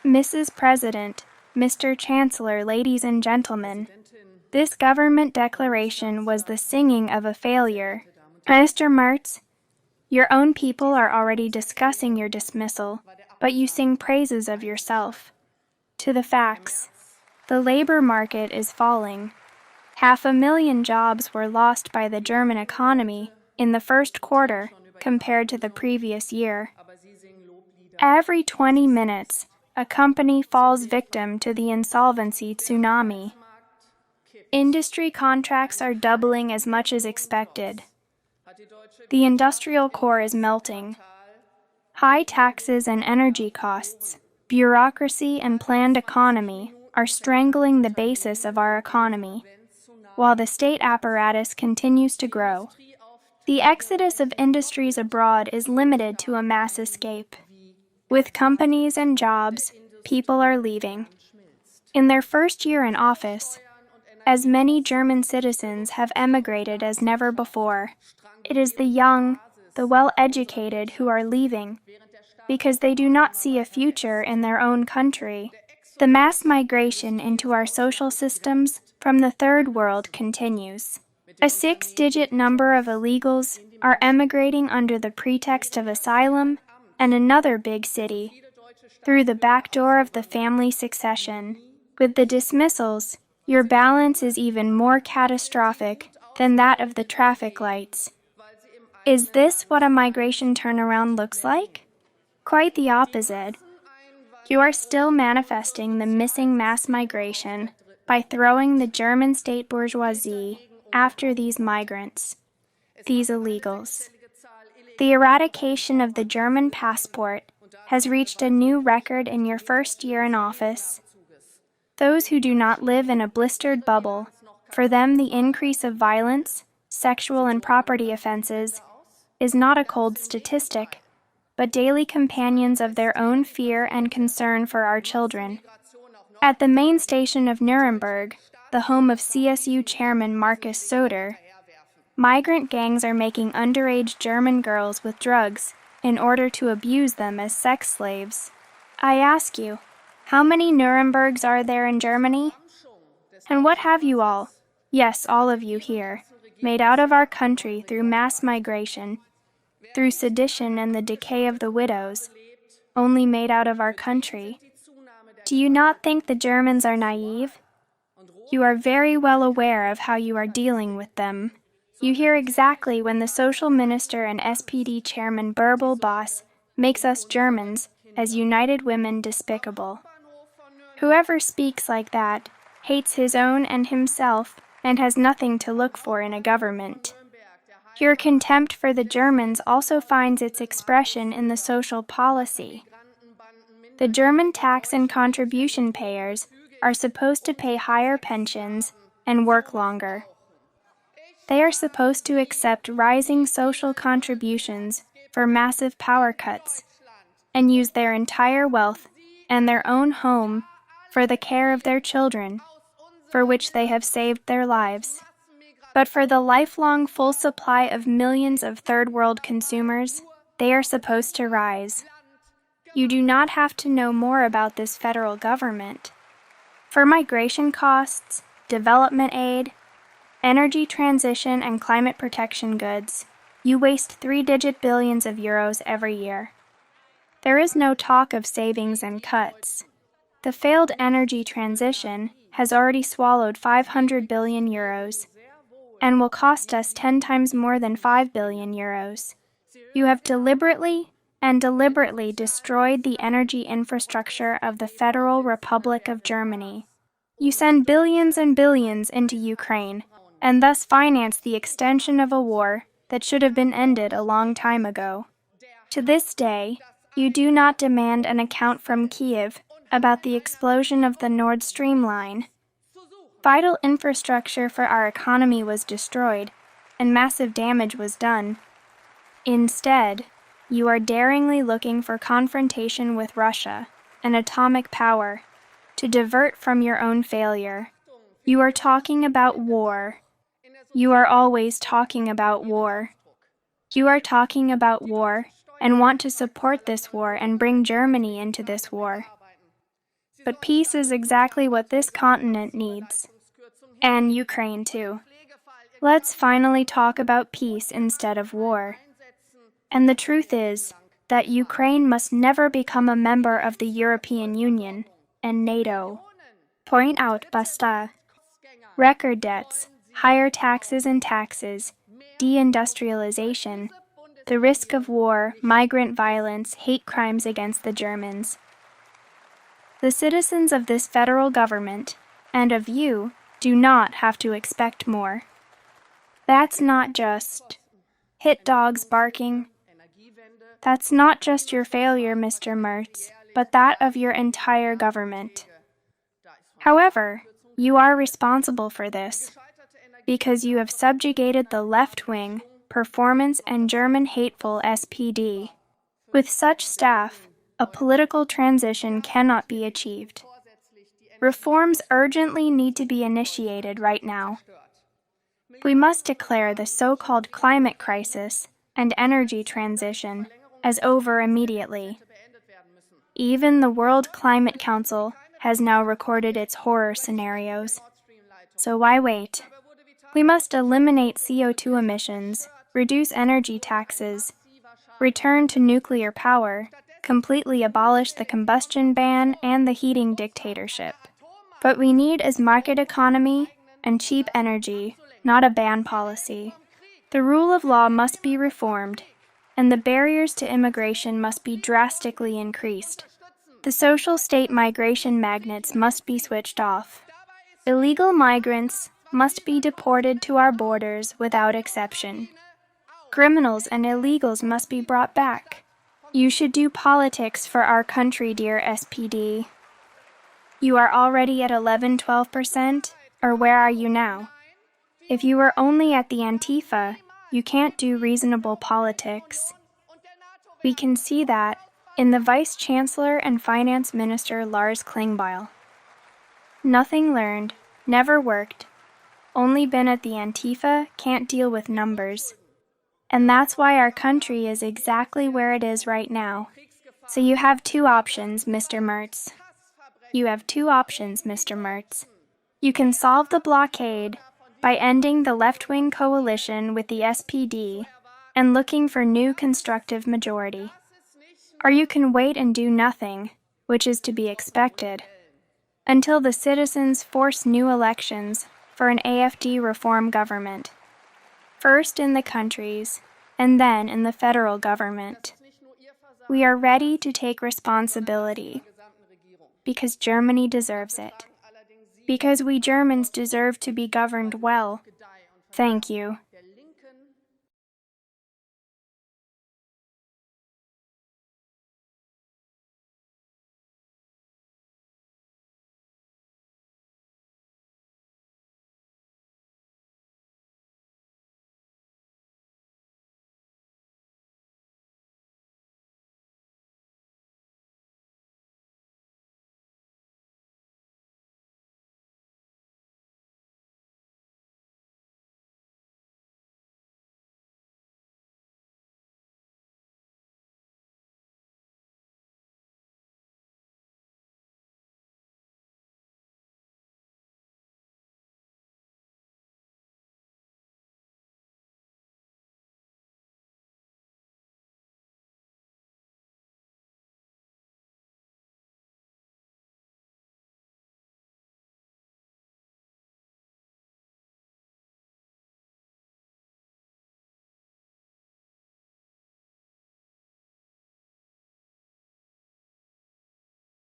Mrs. President, Mr. Chancellor, ladies and gentlemen, this government declaration was the singing of a failure. Mr. Merz, your own people are already discussing your dismissal, but you sing praises of yourself. To the facts, the labor market is falling. 500,000 jobs were lost by the German economy in the first quarter compared to the previous year. Every 20 minutes, a company falls victim to the insolvency tsunami. Industry contracts are doubling as much as expected. The industrial core is melting. High taxes and energy costs, bureaucracy and planned economy are strangling the basis of our economy, while the state apparatus continues to grow. The exodus of industries abroad is limited to a mass escape. With companies and jobs, people are leaving. In their first year in office, as many German citizens have emigrated as never before. It is the young, the well-educated who are leaving, because they do not see a future in their own country. The mass migration into our social systems from the Third World continues. A 6-digit number of illegals are emigrating under the pretext of asylum and another big city, through the back door of the family succession. With the dismissals, your balance is even more catastrophic than that of the traffic lights. Is this what a migration turnaround looks like? Quite the opposite. You are still manifesting the missing mass migration by throwing the German state bourgeoisie after these migrants, these illegals. The eradication of the German passport has reached a new record in your first year in office. Those who do not live in a blistered bubble, for them the increase of violence, sexual and property offenses, is not a cold statistic, but daily companions of their own fear and concern for our children. At the main station of Nuremberg, the home of CSU chairman Markus Söder, migrant gangs are making underage German girls with drugs in order to abuse them as sex slaves. I ask you, how many Nurembergs are there in Germany? And what have you all, yes, all of you here, made out of our country through mass migration, through sedition and the decay of the widows, only made out of our country? Do you not think the Germans are naive? You are very well aware of how you are dealing with them. You hear exactly when the social minister and SPD chairman Bärbel Boss makes us Germans, as united women, despicable. Whoever speaks like that hates his own and himself and has nothing to look for in a government. Your contempt for the Germans also finds its expression in the social policy. The German tax and contribution payers are supposed to pay higher pensions and work longer. They are supposed to accept rising social contributions for massive power cuts and use their entire wealth and their own home for the care of their children, for which they have saved their lives. But for the lifelong full supply of millions of third world consumers, they are supposed to rise. You do not have to know more about this federal government. For migration costs, development aid, energy transition and climate protection goods, you waste 3-digit billions of euros every year. There is no talk of savings and cuts. The failed energy transition has already swallowed 500 billion euros and will cost us 10 times more than 5 billion euros. You have deliberately destroyed the energy infrastructure of the Federal Republic of Germany. You send billions and billions into Ukraine, and thus finance the extension of a war that should have been ended a long time ago. To this day, you do not demand an account from Kyiv about the explosion of the Nord Stream line. Vital infrastructure for our economy was destroyed, and massive damage was done. Instead, you are daringly looking for confrontation with Russia, an atomic power, to divert from your own failure. You are talking about war. You are always talking about war. You are talking about war and want to support this war and bring Germany into this war. But peace is exactly what this continent needs. And Ukraine, too. Let's finally talk about peace instead of war. And the truth is that Ukraine must never become a member of the European Union and NATO. Point out basta. Record debts, higher taxes and taxes, deindustrialization, the risk of war, migrant violence, hate crimes against the Germans. The citizens of this federal government, and of you, do not have to expect more. That's not just hit dogs barking. That's not just your failure, Mr. Merz, but that of your entire government. However, you are responsible for this, because you have subjugated the left-wing, performance and German hateful SPD. With such staff, a political transition cannot be achieved. Reforms urgently need to be initiated right now. We must declare the so-called climate crisis and energy transition as over immediately. Even the World Climate Council has now recorded its horror scenarios. So why wait? We must eliminate CO2 emissions, reduce energy taxes, return to nuclear power, completely abolish the combustion ban and the heating dictatorship. What we need is market economy and cheap energy, not a ban policy. The rule of law must be reformed, and the barriers to immigration must be drastically increased. The social state migration magnets must be switched off. Illegal migrants must be deported to our borders without exception. Criminals and illegals must be brought back. You should do politics for our country, dear SPD. You are already at 11–12%, or where are you now? If you were only at the Antifa, you can't do reasonable politics. We can see that in the Vice Chancellor and Finance Minister Lars Klingbeil. Nothing learned, never worked, only been at the Antifa, can't deal with numbers. And that's why our country is exactly where it is right now. So you have two options, Mr. Merz. You have two options, Mr. Merz. You can solve the blockade by ending the left-wing coalition with the SPD and looking for new constructive majority. Or you can wait and do nothing, which is to be expected, until the citizens force new elections for an AfD reform government, first in the countries and then in the federal government. We are ready to take responsibility, because Germany deserves it, because we Germans deserve to be governed well. Thank you.